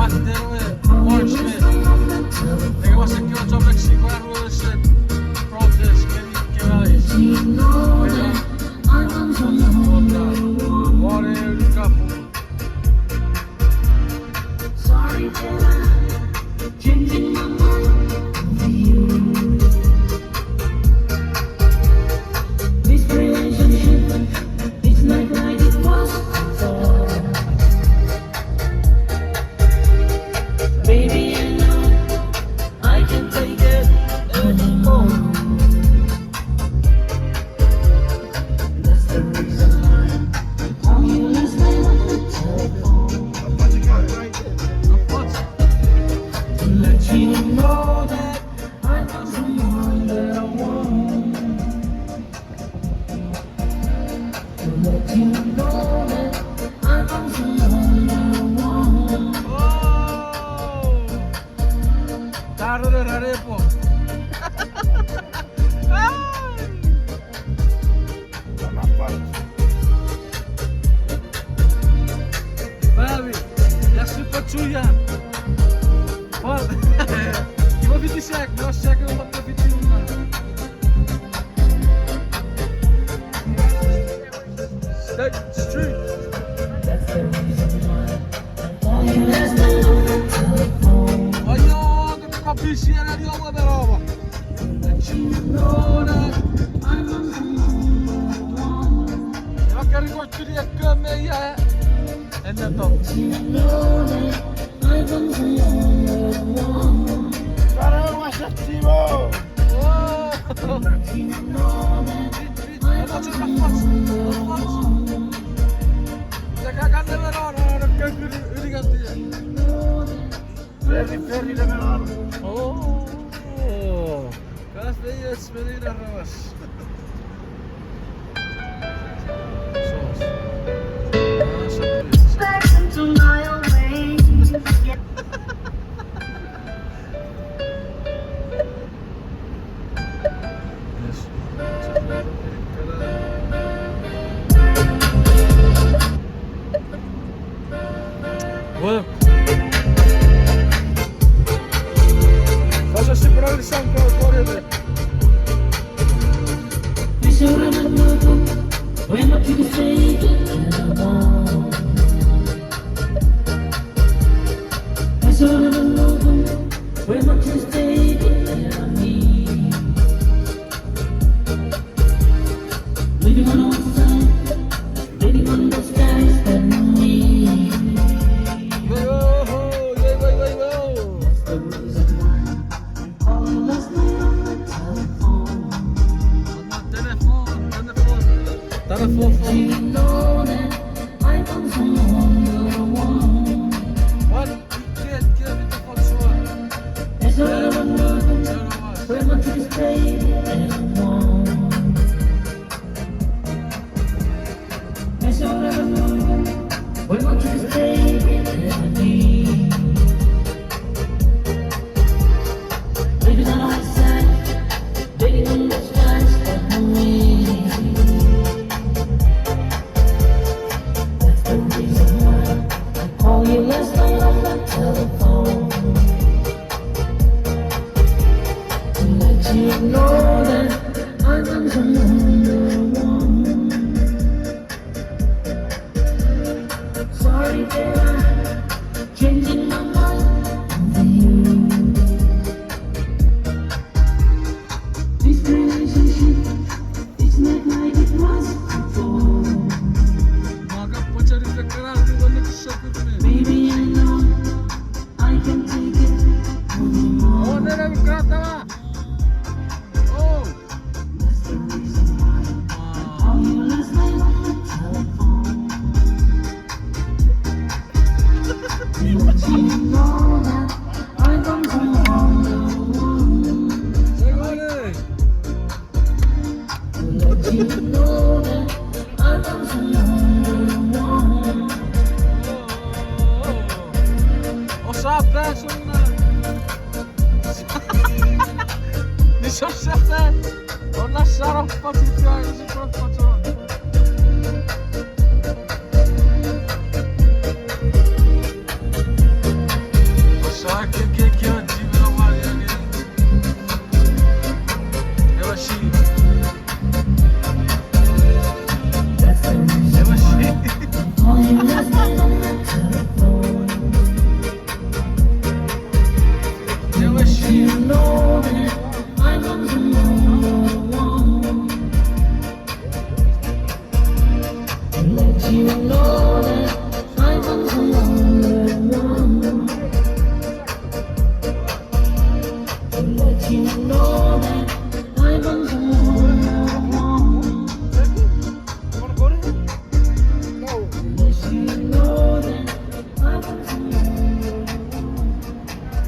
Carácter, Marchman. Ik was een keer op Mexico en we zijn protest, que mais? Bora eu de capo. Sorry that I'm changing my mind for you. This relationship, it's not like it was before. Baby, I know I can't take it anymore. That's the reason why I call you last night on the telephone. To let you know that I found someone that I want. To let you know that I found someone that I want. Oh! Taro de rarepo. Baby, ja super czuję. Kimo widzisz jak, masz jak ją mam widzieć. Stay street. That's the reason why I call you last night on the telephone. Voglio che mi capisci e di uomo per roba. Let you know that I found someone that I want. Ma che ricordi di come io e ne to. Let you know that I found someone that I want. Saremo attivo! Oh! Let you know that I found someone that I want. Se cagando le loro, non che ricordi. Ferri da melano! Oh! Cazzo io spedire a rovas. Back into my own way. Well, cosa si prova di sangue al cuore? You should have known when I could say that I want. I should have known when I could say that I need. Living on one side, living on the skies that we need. That's the reason why I called you last night on the telephone. Let you know that I found someone that I want. I should have known when I could say that I want. I should have known when I could say that I need. Living on the side, living on the skies that we need. That's the reason why I called you last night on the telephone. To let you know that I found someone that I want. Sorry that I'm changing my mind for you. This relationship, it's not like it was before. Baby, I know I can take it anymore. That's the reason why I called you last night on the telephone. To let you know that I found someone that I want. To let you know that I found someone that I want. Sapete, sono 17, non lasciare un po' di